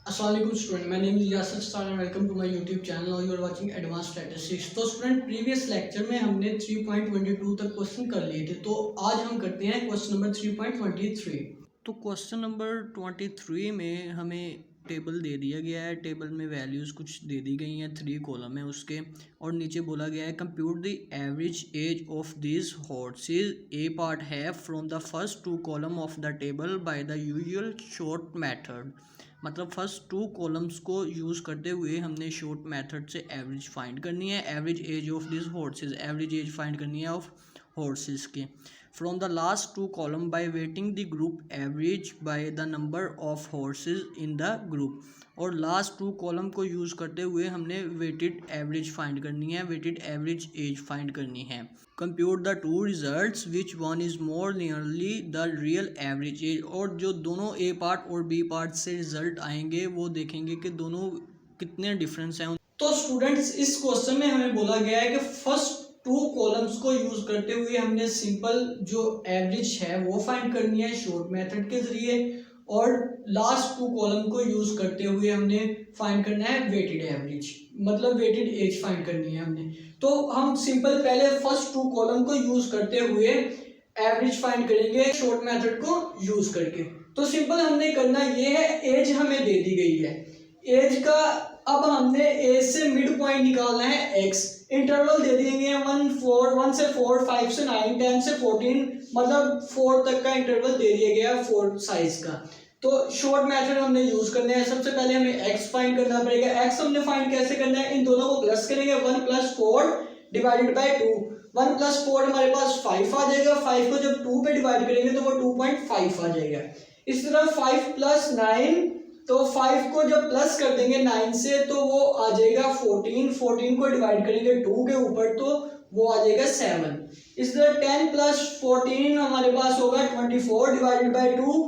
Assalamualaikum student, my name is Yasir Star and welcome to my YouTube channel. Now you are watching Advanced Statistics. तो student previous lecture में हमने 3.22 तक question कर लिए थे, तो आज हम करते हैं क्वेश्चन नंबर 3.23। तो क्वेश्चन नंबर 23 में हमें टेबल दे दिया गया है। टेबल में वैल्यूज़ कुछ दे दी गई हैं, 3 कॉलम है उसके, और नीचे बोला गया है compute the average age of this horses. A part है from the first 2 column of the table by the usual short method. मतलब फर्स्ट 2 कॉलम्स को यूज़ करते हुए हमने शॉर्ट मेथड से एवरेज फाइंड करनी है। Average age of this horses, average age find करनी है ऑफ हॉर्सेज के। From the last 2 column by weighting the group average by the number of horse's in the group. और last 2 column को use करते हुए हमने वेटेड एवरेज फाइंड करनी है, वेटेड एवरेज एज फाइंड करनी है। Compute the 2 results which one is more nearly the real average age. और जो दोनों ए पार्ट और बी पार्ट से रिजल्ट आएंगे वो देखेंगे कि दोनों कितने डिफरेंस हैं। तो स्टूडेंट्स इस क्वेश्चन में हमें बोला गया है कि फर्स्ट 2 कॉलम्स को यूज करते हुए हमने सिंपल जो एवरेज है वो फाइंड करनी है शॉर्ट मेथड के जरिए, और लास्ट 2 कॉलम को यूज करते हुए हमने फाइंड करना है वेटेड एवरेज, मतलब वेटेड एज फाइंड करनी है हमने। तो हम सिंपल पहले फर्स्ट 2 कॉलम को यूज करते हुए एवरेज फाइंड करेंगे शॉर्ट मेथड को यूज करके। तो सिंपल हमने करना ये है, एज हमें दे दी गई है, एज का अब हमने ए से मिड पॉइंट निकालना है एक्स। इंटरवल दे दिए गए 1 से 4, 5 से 9, 10 से 14, मतलब 4 तक का इंटरवल दे दिया गया 4 साइज का। तो शॉर्ट मेथड हमने यूज करना है। सबसे पहले हमें एक्स फाइंड करना पड़ेगा। एक्स हमने फाइंड कैसे करना है, इन दोनों को प्लस करेंगे, 1 + 4 डिवाइडेड बाय 2। 1 + 4 हमारे पास 5 आ जाएगा। 5 को जब 2 पे डिवाइड करेंगे तो वो 2.5 आ जाएगा। इस तरह 5 + 9, तो 5 को जब प्लस कर देंगे 9 से तो वो आ जाएगा 14। 14 को डिवाइड करेंगे 2 के ऊपर तो वो आ जाएगा 7। इस तरह 10 + 14 हमारे पास होगा 24 डिवाइडेड बाय 2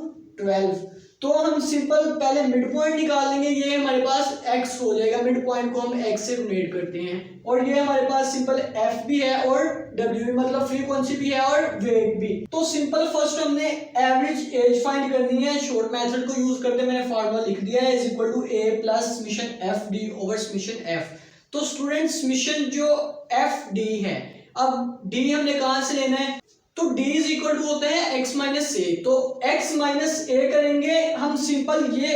12। तो हम सिंपल पहले मिड पॉइंट निकाल लेंगे, ये हमारे पास x हो जाएगा। मिड पॉइंट को हम x से डोनेट करते हैं, और ये हमारे पास सिंपल f भी है और w भी, मतलब फ्रीक्वेंसी भी है और वेट भी। तो सिंपल फर्स्ट हमने एवरेज एज फाइंड करनी है शॉर्ट मेथड को यूज करते। मैंने फार्मूला लिख दिया है, = a + summation fd over summation f। तो स्टूडेंट समेशन जो fd है, अब d हमने कहां से लेना है, तो d = होता है x - a। तो x - a करेंगे हम, सिंपल ये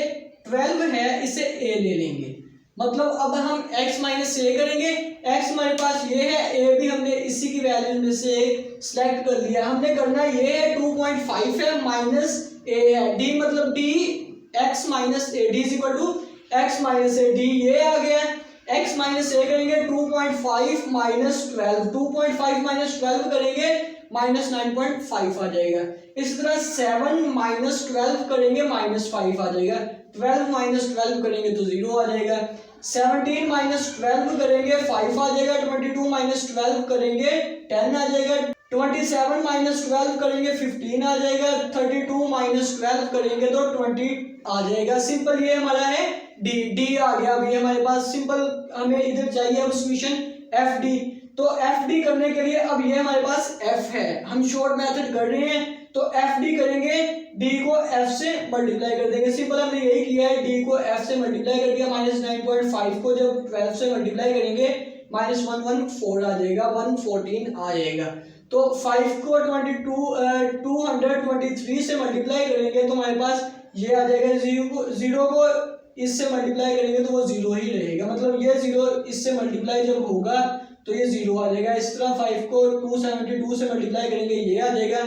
12 है इसे a ले लेंगे, मतलब अब हम x - a करेंगे। x हमारे पास ये है, a भी हमने इसी की वैल्यू में से सिलेक्ट कर लिया। हमने करना ये है 2.5 है माइनस a है, d मतलब d x - a, d = x - a, d ये आ गया। x - a करेंगे 2.5 - 12, 2.5 - 12 करेंगे -9.5 आ जाएगा। इस तरह 7 - 12 करेंगे -5 आ जाएगा। 12 - 12 करेंगे तो 0 आ जाएगा। 17 - 12 करेंगे 5 आ जाएगा। 22 - 12 करेंगे 10 आ जाएगा। 27 - 12 करेंगे 15 आ जाएगा। 32 - 12 करेंगे तो 20 आ जाएगा। सिंपल ये हमारा है डी आ गया। अभी हमारे पास सिंपल हमें इधर चाहिए अब समेशन FD। तो FD करने के लिए अब ये हमारे पास F है, हम शॉर्ट मेथड कर रहे हैं तो FD करेंगे, D को F से मल्टीप्लाई कर देंगे। सिंपल हमने यही किया है, D को F से मल्टीप्लाई कर दिया। -9.5 को जब 12 से मल्टीप्लाई करेंगे -114 आ जाएगा, 114 आ जाएगा। तो 5 को 223 से मल्टीप्लाई करेंगे तो हमारे पास ये आ जाएगा। 0 को इससे मल्टीप्लाई करेंगे तो वो 0 ही रहेगा, मतलब ये 0 इससे मल्टीप्लाई जब होगा तो ये 0 आ जाएगा। इस तरह 5 को 272 से मल्टीप्लाई करेंगे, ये आ जाएगा।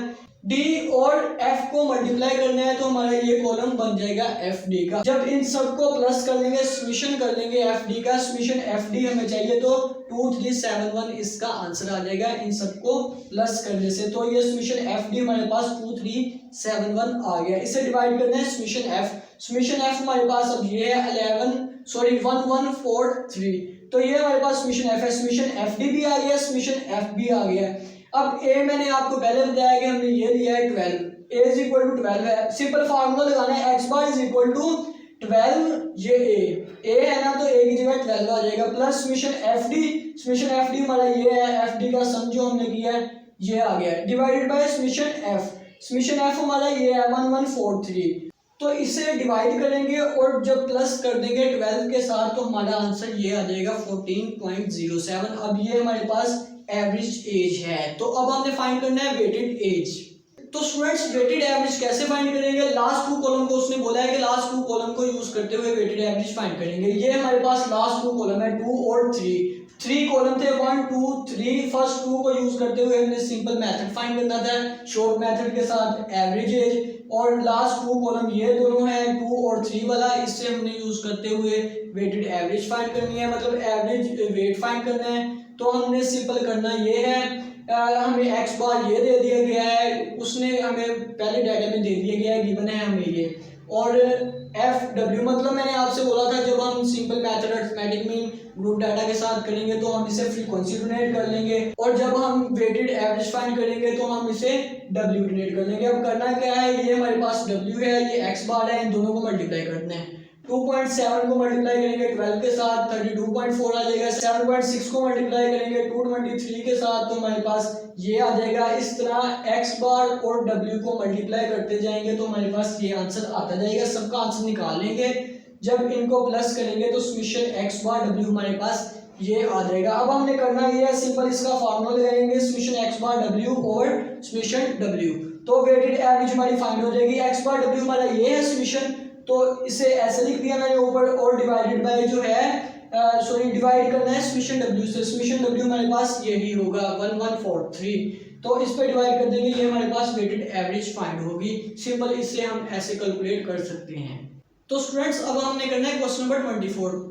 D और F को मल्टीप्लाई करना है तो हमारा ये कॉलम बन जाएगा FD का। जब इन सबको प्लस कर लेंगे, समेशन कर लेंगे FD का, समेशन FD हमें चाहिए तो 2371 इसका आंसर आ जाएगा इन सबको प्लस करने से। तो ये समेशन FD हमारे पास 2371 आ गया। इसे डिवाइड करना है समेशन F। समेशन F हमारे पास अब ये है 1143। तो ये हमारे पास समेशन F है। समेशन FD भी आ गया, समेशन F भी आ गया। अब A मैंने आपको पहले बताया कि हमने ये लिया है 12, A = 12 है। सिंपल फार्मूला लगाना है, x bar = 12, ये A है ना, तो A की जगह 12 आ जाएगा, plus summation FD। Summation FD हमारा ये है, FD का सम जो हमने किया है ये आ गया, divided by summation F। Summation F हमारा ये है 1143। तो इसे डिवाइड करेंगे और जब प्लस कर देंगे 12 के साथ तो हमारा आंसर ये आ जाएगा 14.07। अब ये हमारे पास एवरेज एज है। तो अब हमने फाइंड करना है वेटेड एज। तो स्टूडेंट्स वेटेड एवरेज कैसे फाइंड करेंगे? लास्ट 2 कॉलम को उसने बोला है कि लास्ट 2 कॉलम को यूज करते हुए वेटेड एवरेज फाइंड करेंगे। ये हमारे पास लास्ट 2 कॉलम है 2 और 3 कॉलम थे 1 2 3। फर्स्ट 2 को यूज करते हुए हमने सिंपल मेथड फाइंड करना था शॉर्ट मेथड के साथ एवरेज एज, और लास्ट 2 कॉलम ये दोनों है 2 और 3 वाला, इससे हमने यूज करते हुए वेटेड एवरेज फाइंड करनी है, मतलब एवरेज वेट फाइंड करना है। तो हमने सिंपल करना ये है, हमें एक्स बार ये दे दिया गया है, उसने हमें पहले डाटा में दे दिया गया है, गिवन है हमें ये, और एफ डब्ल्यू मतलब मैंने आपसे बोला था जब हम simple method arithmetic mean group data के साथ करेंगे तो हम इसे फ्रीक्वेंसी डिनोट कर लेंगे, और जब हम वेटेड एवरेज फाइंड करेंगे तो हम इसे डब्ल्यू डिनोट कर लेंगे। अब करना क्या है, ये हमारे पास डब्ल्यू है, ये एक्स बार है, इन दोनों को मल्टीप्लाई करना है। 2.7 को मल्टीप्लाई करेंगे 12 के साथ 32.4 आ जाएगा। 7.6 को मल्टीप्लाई करेंगे 223 के साथ तो हमारे पास ये आ जाएगा। इस तरह x बार और w को मल्टीप्लाई करते जाएंगे तो हमारे पास ये आंसर आता जाएगा। सबका आंसर निकाल लेंगे, जब इनको प्लस करेंगे तो समेशन x बार w हमारे पास ये आ जाएगा। अब हमने करना ये है सिंपल इसका फार्मूला लगाएंगे समेशन x बार w और समेशन w, तो वेटेड एवरेज हमारी फाइंड हो जाएगी। x बार w हमारा ये है समेशन, तो इसे ऐसे लिख दिया मैंने ऊपर, और डिवाइडेड बाय जो है सॉरी डिवाइड करना है समेशन w से। समेशन w हमारे पास यही होगा 1143, तो इस पे डिवाइड कर देंगे, ये हमारे पास वेटेड एवरेज फाइंड होगी। सिंपल इससे हम ऐसे कैलकुलेट कर सकते हैं। तो स्टूडेंट्स अब हमने करना है क्वेश्चन नंबर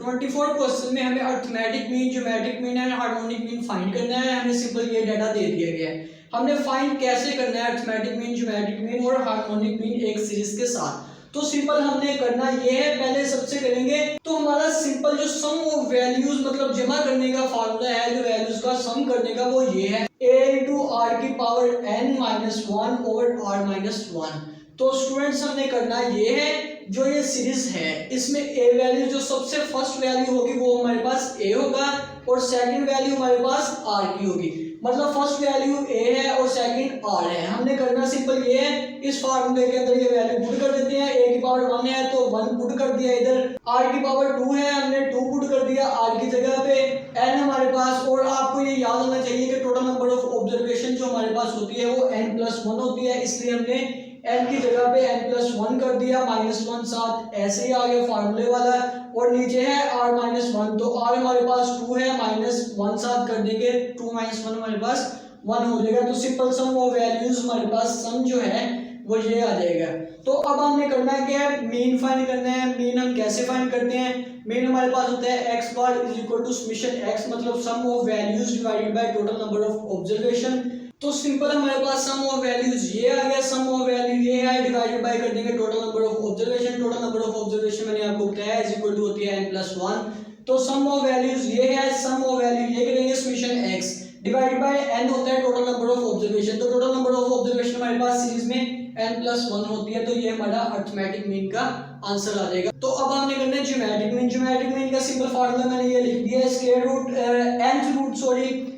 24 क्वेश्चन में हमें arithmetic mean, geometric mean and harmonic mean find करना है। हमें सिंपल ये डाटा दे दिया गया है, हमने फाइंड कैसे करना है अरिथमेटिक मीन, ज्योमेट्रिक मीन और हार्मोनिक मीन एक सीरीज के साथ। तो सिंपल हमने करना ये है, पहले सबसे करेंगे तो हमारा सिंपल जो सम ऑफ वैल्यूज मतलब जमा करने का फार्मूला है, जो वैल्यूज का सम करने का वो ये है a into r की पावर n-1 over r-1। तो स्टूडेंट्स हमने करना ये है, जो ये सीरीज है इसमें a वैल्यू जो सबसे फर्स्ट वैल्यू होगी वो हमारे पास a होगा और सेकंड वैल्यू हमारे पास r की होगी, मतलब फर्स्ट वैल्यू a है और सेकंड r है। हमने करना सिंपल ये है, इस फार्मूले के अंदर ये वैल्यू पुट कर देते हैं। a की पावर 1 है तो 1 पुट कर दिया इधर, r की पावर 2 है हमने 2 पुट कर दिया r की जगह पे, n हमारे पास, और आपको ये याद होना चाहिए कि टोटल नंबर ऑफ ऑब्जर्वेशन जो हमारे पास होती है वो n+1 होती है, इसलिए हमने n की जगह पे n+1 कर दिया, -1 साथ ऐसे ही आ गया फार्मूले वाला, और नीचे है r-1, तो r हमारे पास 2 है, -1 साथ कर देंगे 2 - 1 हमारे पास 1 हो जाएगा। तो सिंपल सम ऑफ वैल्यूज हमारे पास सम जो है वो ये आ जाएगा। तो अब हमने करना क्या है, मीन फाइंड करना है। मीन हम कैसे फाइंड करते हैं, मीन हमारे पास होता है x bar is equal to summation x मतलब sum of values divided by total number of observation. तो सिंपल हमारे पास सम ऑफ वैल्यूज ये आ गया, सम ऑफ वैल्यू ये है, डिवाइडेड बाय कर देंगे total number of observation. Total number of observation मैंने आपको बताया इज इक्वल टू होती है n+1, तो सम ऑफ वैल्यूज ये है, सम ऑफ वैल्यू ये करेंगे summation x divided by n होता है टोटल नंबर ऑफ ऑब्जर्वेशन। तो टोटल नंबर ऑफ ऑब्जर्वेशन हमारे पास सीरीज में n+1 होती है, तो ये हमारा अरिथमेटिक मीन का आंसर आ जाएगा। तो अब हमने करना है ज्योमेट्रिक मीन। ज्योमेट्रिक मीन का सिंपल फार्मूला मैंने ये लिख दिया है, square root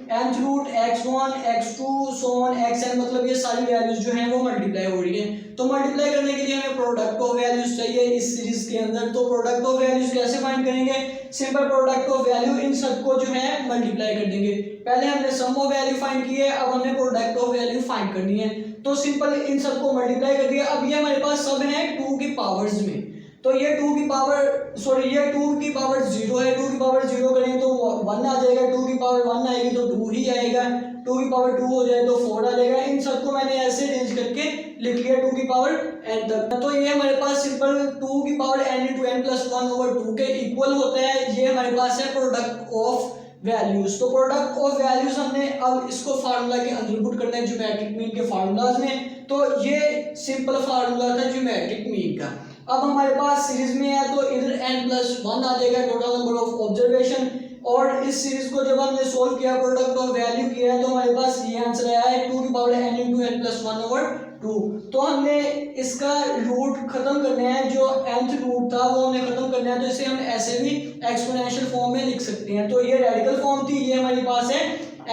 nth root x1 x2 so on xn, मतलब ये सारी वैल्यूज जो हैं वो मल्टीप्लाई हो रही हैं। तो मल्टीप्लाई करने के लिए हमें प्रोडक्ट ऑफ वैल्यूज चाहिए इस सीरीज के अंदर। तो प्रोडक्ट ऑफ वैल्यूज कैसे फाइंड करेंगे, simple product of value in सबको जो है मल्टीप्लाई कर देंगे। पहले हमने सम ऑफ वैल्यू फाइंड की है, अब हमने प्रोडक्ट ऑफ वैल्यू फाइंड करनी है, तो सिंपल इन सबको मल्टीप्लाई कर दिया। अब ये हमारे पास सब है 2 की पावर्स में, तो ये 2 की पावर 0 है, 2 की पावर 0 करें तो 1 आ जाएगा, 2 की पावर 1 आएगी तो 2 ही आएगा, 2 की पावर 2 हो जाए तो 4 आ जाएगा। इन सबको मैंने ऐसे अरेंज करके लिख लिया 2 की पावर n तक। तो ये हमारे पास सिंपल 2 की पावर n × n+1 over 2 के इक्वल होता है। ये हमारे पास है प्रोडक्ट ऑफ वैल्यूज। तो प्रोडक्ट ऑफ वैल्यूज हमने अब इसको फार्मूला के अंदर पुट करना है ज्योमेट्रिक मीन के फार्मूलाज में। तो ये सिंपल फार्मूला था ज्योमेट्रिक मीन का। अब हमारे पास सीरीज में है तो इधर n+1 आ जाएगा टोटल नंबर ऑफ ऑब्जर्वेशन, और इस सीरीज को जब हमने सोल्व किया प्रोडक्ट ऑफ वैल्यू किया तो हमारे पास ये आंसर आया है 2 की पावर n × n+1 over 2। तो हमने इसका रूट खत्म करना है, जो nth रूट था वो हमने खत्म करना है, तो इसे हम ऐसे भी एक्सपोनेंशियल फॉर्म में लिख सकते हैं। तो ये रेडिकल फॉर्म थी, ये हमारे पास है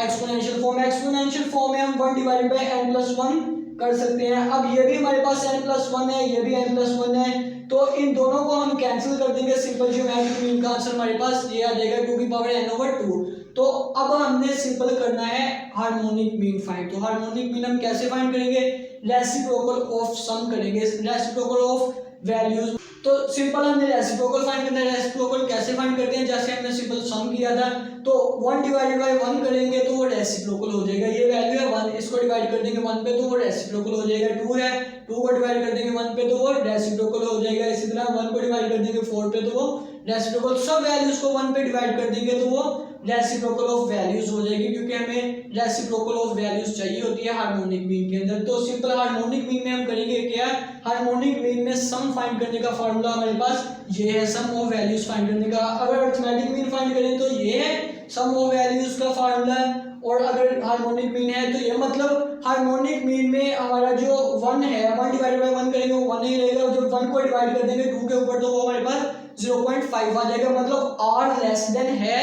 एक्सपोनेंशियल फॉर्म। एक्सपोनेंशियल फॉर्म में हम 1 / n+1 कर सकते हैं। अब ये भी हमारे पास n+1 है, ये भी n+1 है, तो इन दोनों को हम कैंसिल कर देंगे। सिंपल ज्योमेट्रिक मीन का आंसर हमारे पास ये आ जाएगा 2n/2। तो अब हमने सिंपल करना है हार्मोनिक मीन फाइंड। तो हार्मोनिक मीन हम कैसे फाइंड करेंगे? रेसिप्रोकल ऑफ सम करेंगे, रेसिप्रोकल ऑफ वैल्यूज। तो सिंपल हमने रेसिप्रोकल फाइंड करना है। रेसिप्रोकल कैसे फाइंड करते हैं? जैसे हमने सिंपल सम किया था, तो 1/1 करेंगे तो वो रेसिप्रोकल हो जाएगा। ये वैल्यू है 1, इसको डिवाइड कर देंगे 1 पे तो वो रेसिप्रोकल हो जाएगा। 2 है, 2 को डिवाइड कर देंगे 1 पे तो वो रेसिप्रोकल हो जाएगा। इसी तरह 1 को डिवाइड कर देंगे 4 पे तो वो रेसिप्रोकल, सब वैल्यूज को 1 पे डिवाइड कर देंगे तो वो रेसिप्रोकल ऑफ वैल्यूज हो जाएगी, क्योंकि हमें रेसिप्रोकल ऑफ वैल्यूज चाहिए होती है हार्मोनिक मीन के अंदर। तो सिंपल हार्मोनिक मीन में हम करेंगे क्या? हार्मोनिक मीन में सम फाइंड करने का फार्मूला हमारे पास ये है, सम ऑफ वैल्यूज फाइंड करने का। अगर अरिथमेटिक मीन फाइंड करें तो ये है सम ऑफ वैल्यूज का फार्मूला, और अगर हार्मोनिक मीन है तो ये मतलब हार्मोनिक मीन में हमारा जो 1 है, 1/1 करेंगे वो 1 ही रहेगा। जब 1 को डिवाइड कर देंगे 2 के ऊपर तो वो हमारे पास 0.5 आ जाएगा। मतलब r लेस देन है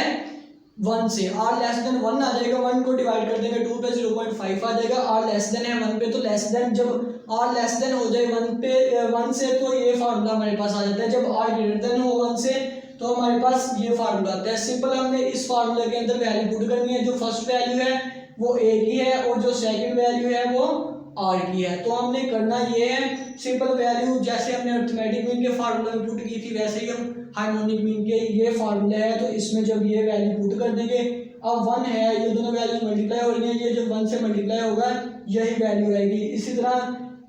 1 से, r लेस देन 1 आ जाएगा। 1 को डिवाइड कर देंगे 2 पे 0.5 आ जाएगा। r लेस देन है 1 पे तो लेस देन, जब r लेस देन हो जाए 1 पे 1 से तो ये फार्मूला हमारे पास आ जाता है। जब r ग्रेटर देन हो 1 से तो हमारे पास ये फार्मूला आता है। सिंपल हमने इस फार्मूले के अंदर वैल्यू पुट करनी है। जो फर्स्ट वैल्यू है वो a की है और जो सेकंड वैल्यू है वो r की है। तो हमने करना ये है, सिंपल वैल्यू जैसे हमने अरिथमेटिक मीन के फार्मूले में पुट की थी वैसे ही हम हार्मोनिक मीन के ये फार्मूला है, तो इसमें जब ये वैल्यू पुट कर देंगे, अब 1 है, ये दोनों वैल्यूज मल्टीप्लाई हो रही हैं, ये जब 1 से मल्टीप्लाई होगा यही वैल्यू आएगी। इसी तरह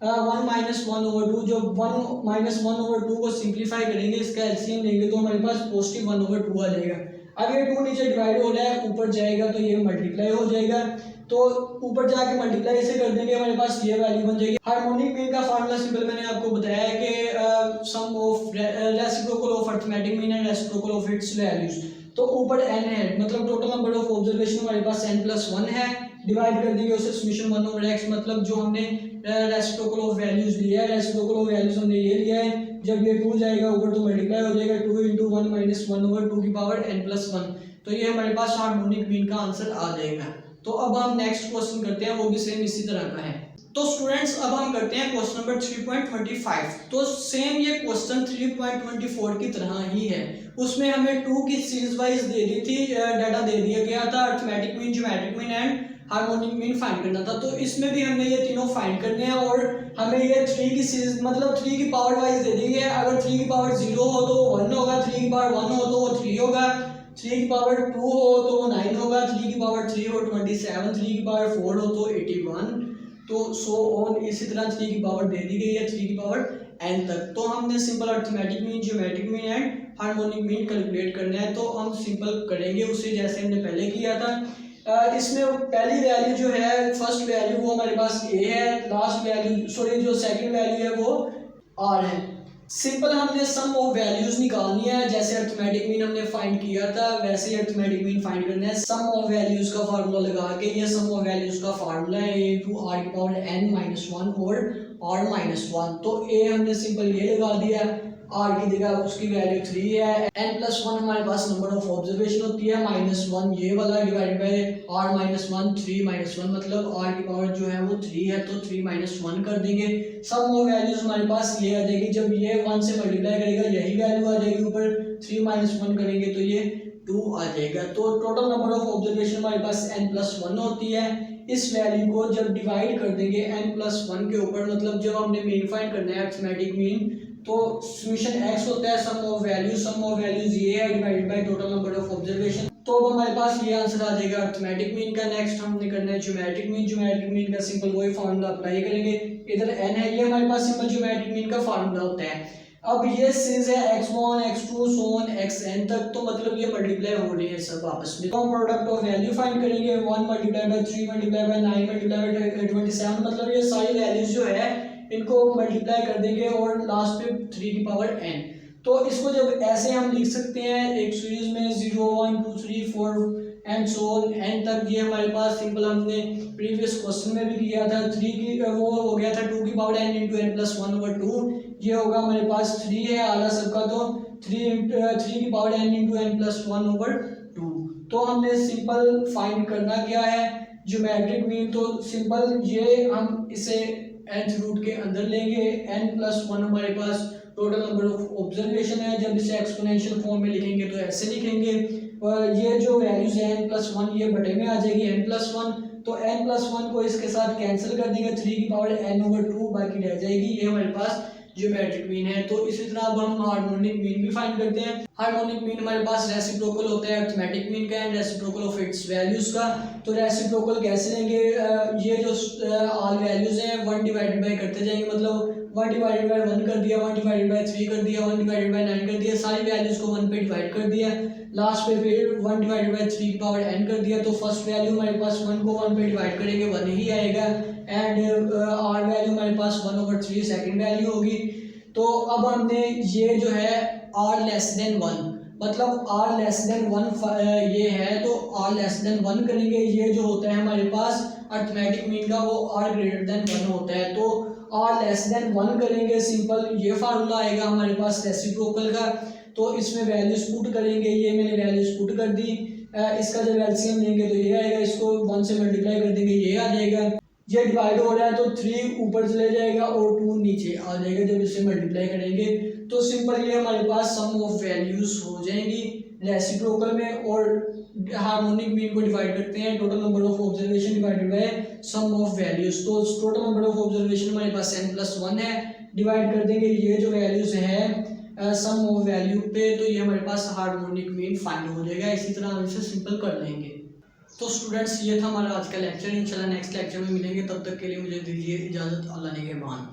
1-1/2, जो 1-1/2 को सिंप्लीफाई करेंगे, इसका एलसीएम लेंगे तो हमारे पास पॉजिटिव 1/2 आ जाएगा। अब ये 2 नीचे डिवाइड हो रहा है, ऊपर जाएगा तो ये मल्टीप्लाई हो जाएगा, तो ऊपर जाके मल्टीप्लाई ऐसे कर देंगे, हमारे पास ये वैल्यू बन जाएगी। हार्मोनिक मीन का फार्मूला सिंपल मैंने आपको बताया है कि sum of reciprocal of arithmetic mean and reciprocal of its values. तो ऊपर n है, मतलब टोटल नंबर ऑफ ऑब्जर्वेशन हमारे पास n+1 है, डिवाइड कर देंगे उसे समेशन 1/x, मतलब जो हमने रेसिप्रोकल ऑफ वैल्यूज लिया है, रेसिप्रोकल ऑफ वैल्यूज हमने ये लिया है। जब ये 2 जाएगा ऊपर तो मल्टीप्लाई हो जाएगा, 2 × 1 - 1/2 की पावर n+1। तो ये हमारे पास हार्मोनिक मीन का आंसर आ जाएगा। तो अब हम नेक्स्ट क्वेश्चन करते हैं, वो भी सेम इसी तरह का है। तो स्टूडेंट्स अब हम करते हैं क्वेश्चन नंबर 3.25। तो सेम ये क्वेश्चन 3.24 की तरह ही है। उसमें हमें 2 की सीरीज वाइज दे दी थी, डाटा दे दिया गया था, arithmetic mean, geometric mean and harmonic mean find करना था। तो इसमें भी हमने ये तीनों फाइंड करने हैं, और हमें ये 3 की सीरीज मतलब 3 की पावर वाइज दे दी है। अगर 3 की पावर 0 हो तो 1 होगा, 3 की पावर 1 हो तो वो 3 होगा, 3 की पावर 2 हो तो वो 9 होगा, 3 की पावर 3 हो 27, 3 की पावर 4 हो तो 81, तो सो ऑन। इसी तरह 3 की पावर दे दी गई है 3 की पावर n तक। तो हमने simple arithmetic mean, geometric mean and harmonic mean calculate करना है। तो हम सिंपल करेंगे उसे जैसे हमने पहले किया था। इसमें पहली वैल्यू जो है, फर्स्ट वैल्यू वो हमारे पास a है, लास्ट वैल्यू सॉरी जो सेकंड वैल्यू है वो r है। सिंपल हमने सम ऑफ वैल्यूज निकालनी है, जैसे अरिथमेटिक मीन हमने फाइंड किया था वैसे ही अरिथमेटिक मीन फाइंड करना है। सम ऑफ वैल्यूज का फार्मूला लगा के, ये सम ऑफ वैल्यूज का फार्मूला है a × r की पावर n-1 और r-1। तो a हमने सिंपल ये लगा दिया, r की जगह उसकी वैल्यू 3 है, n+1 हमारे पास नंबर ऑफ ऑब्जर्वेशन होती है, -1 ये वाला डिवाइड बाय r-1, 3-1 मतलब r की पावर जो है वो 3 है, तो 3-1 कर देंगे। सम ऑफ वैल्यूज हमारे पास ये आ जाएगी, जब ये 1 से मल्टीप्लाई करेगा यही वैल्यू आ जाएगी, ऊपर 3-1 करेंगे तो ये 2 आ जाएगा। तो टोटल नंबर ऑफ ऑब्जर्वेशन हमारे पास n+1 होती है। इस वैल्यू को जब डिवाइड कर देंगे n+1 के ऊपर, मतलब जब हमने मीन फाइंड करना है अरिथमेटिक मीन, तो समेशन x होता है सम ऑफ वैल्यूज ये है divided by total number of observation. तो अब हमारे पास ये आंसर आ जाएगा अरिथमेटिक मीन का। नेक्स्ट हमने करना है ज्योमेट्रिक मीन का सिंपल वही फार्मूला अप्लाई करेंगे। इधर n है, ये हमारे पास सिंपल ज्योमेट्रिक मीन का फार्मूला होता है। अब ये सीरीज है x1 x2 so on xn तक, तो मतलब ये मल्टीप्लाई हो रही है सब आपस में। तो हम प्रोडक्ट ऑफ वैल्यू फाइंड करेंगे, 1 × 3 × 9 × 27, मतलब ये सारी वैल्यूज जो है इनको मल्टीप्लाई कर देंगे और लास्ट पे 3 की पावर n। तो इसको जब ऐसे हम लिख सकते हैं एक सीरीज में 0 1 2 3 4 एंड सो ऑन n तक। ये हमारे पास सिंपल हमने प्रीवियस क्वेश्चन में भी किया था, 3 की वो हो गया था 2 की पावर n × n+1/2, ये होगा हमारे पास 3 है आला सबका, तो 3 की पावर n × n+1/2। तो हमने सिंपल फाइंड करना क्या है ज्योमेट्रिक मीन। तो सिंपल ये हम इसे nth रूट के अंदर लेंगे, n+1 हमारे पास टोटल नंबर ऑफ ऑब्जर्वेशन है। जब इसे एक्सपोनेंशियल फॉर्म में लिखेंगे तो ऐसे लिखेंगे, और ये जो वैल्यूज है n+1 ये बटे में आ जाएगी n+1, तो n+1 को इसके साथ कैंसिल कर देंगे, 3 की पावर n/2 बाकी रह जाएगी। ये हमारे पास ज्योमेट्रिक मीन है। तो इसी तरह अब हम हार्मोनिक मीन भी फाइंड करते हैं। हार्मोनिक मीन हमारे पास रेसिप्रोकल होता है अरिथमेटिक मीन का and reciprocal of its values का। तो रेसिप्रोकल कैसे लेंगे, ये जो ऑल वैल्यूज हैं 1 डिवाइडेड बाय करते जाएंगे, मतलब 1 डिवाइडेड बाय 1 कर दिया, 1 डिवाइडेड बाय 3 कर दिया, 1 डिवाइडेड बाय 9 कर दिया, सारी वैल्यूज को 1 पे डिवाइड कर दिया, लास्ट पे फिर 1 डिवाइडेड बाय 3 की पावर n कर दिया। तो फर्स्ट वैल्यू हमारे पास 1 को 1 पे डिवाइड करेंगे 1 ही आएगा, एंड आर वैल्यू हमारे पास 1/3 सेकंड वैल्यू होगी। तो अब हमने ये जो है r<1 मतलब r<1 ये है, तो r 1 करेंगे। ये जो होता है हमारे पास अरिथमेटिक मीन का वो r 1 होता है, तो r<1 करेंगे, सिंपल ये फार्मूला आएगा हमारे पास रेसिप्रोकल का। तो इसमें वैल्यूज पुट करेंगे, ये मैंने वैल्यूज पुट कर दी, इसका जब एलसीएम लेंगे तो ये आएगा, इसको 1 से मल्टीप्लाई कर देंगे ये आ जाएगा। ये डिवाइड हो रहा है तो 3 ऊपर चले जाएगा और 2 नीचे आ जाएगा जब इसे मल्टीप्लाई करेंगे। तो सिंपल ये हमारे पास सम ऑफ वैल्यूज हो जाएंगी रेसिप्रोकल में, और हार्मोनिक मीन को डिवाइड करते हैं total number of observation divided by sum of values. तो टोटल नंबर ऑफ ऑब्जर्वेशन हमारे पास n+1 है, डिवाइड कर देंगे ये जो वैल्यूज है सम ऑफ वैल्यू पे, तो ये हमारे पास हार्मोनिक मीन फाइंड हो जाएगा। इसी तरह हम इसे सिंपल कर लेंगे। तो स्टूडेंट्स ये था हमारा आज का लेक्चर। इंशाल्लाह नेक्स्ट लेक्चर में मिलेंगे, तब तक के लिए मुझे दीजिए इजाज़त। अल्लाह ने के मान।